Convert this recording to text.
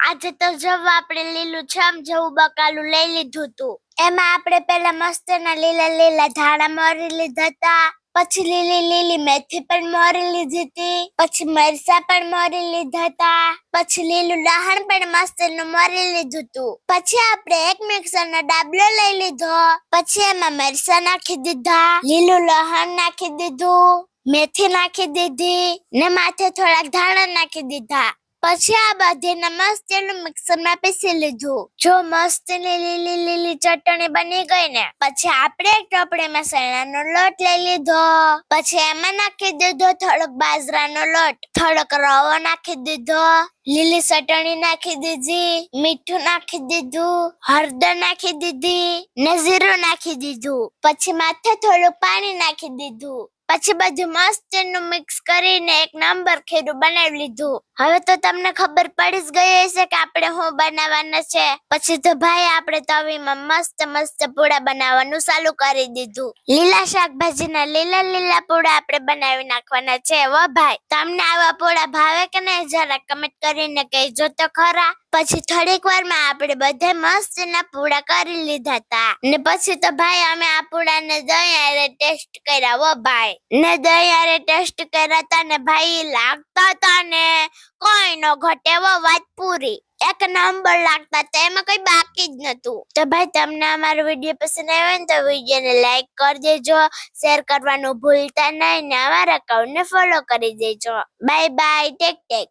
આજે તો જવ આપણે લીલું છમ જેવું બકાલું લઈ લીધું તું. એમાં આપણે પેલા મસ્તના લીલા લીલા ધાણા મોરી લીધા હતા. પછી લીલી લીલી મેથી પણ મોરી લીધી હતી. પછી મરચાં પણ મોરી લીધા હતા. પછી લીલું લસણ પણ મસ્તનું મોરી લીધું તું. પછી આપણે એક મિક્સરનો ડાબલો લઈ લીધો. પછી એમાં મરચાં નાખી દીધા, લીલું લસણ નાખી દીધું, મેથી નાખી દીધી ને માથે થોડાક ધાણા નાખી દીધા. પછી આ બધીને મસ્ત એનું મિક્સરમાં પીસી લીધું. જો મસ્ત લીલી લીલી ચટણી બની ગઈ ને પછી આપણે એક ટોપડીમાં ચણાનો લોટ લઈ લીધો. પછી એમાં નાખી દીધો થોડોક બાજરાનો લોટ, થોડોક રવો નાખી દીધો, લીલી ચટણી નાખી દીધી, મીઠું નાખી દીધું, હળદર નાખી દીધી ને જીરું નાખી દીધું. પછી માથે થોડું પાણી નાખી દીધું. પછી બધું મસ્ત એનું મિક્સ કરીને એક નંબર ખીરું બનાવી લીધું. હવે તો તમને ખબર પડી જ ગઈ હશે કે આપણે શું બનાવવાના છે. પછી તો ભાઈ આપણે તવીમાં મસ્ત મસ્ત પૂડા બનાવવાનું ચાલુ કરી દીધું. લીલા શાકભાજીના લીલા લીલા પૂડા આપણે બનાવી નાખવાના છે. વો ભાઈ, તમને આવા પૂડા ભાવે કે નહીં જરા કમેન્ટ કરીને કહેજો તો ખરા. પછી થોડીક વારમાં આપણે બધા મસ્ત એના પૂડા કરી લીધા હતા. ને પછી તો ભાઈ અમે આ પૂડાને દહીં હારે ટેસ્ટ કર્યા. વો ભાઈ, ને દહીં હારે ટેસ્ટ કર્યા હતા ને ભાઈ લાગતા હતા ને કોઈ નો ઘટે. વો વાત પૂરી, એક નંબર લાગતા હતા, એમાં કઈ બાકી જ નતું. તો ભાઈ તમને અમારો વિડીયો પસંદ આવ્યો ને તો વિડીયોને લાઈક કરી દેજો, શેર કરવાનું ભૂલતા નહીં ને અમારા એકાઉન્ટને ફોલો કરી દેજો. Bye bye, take tech.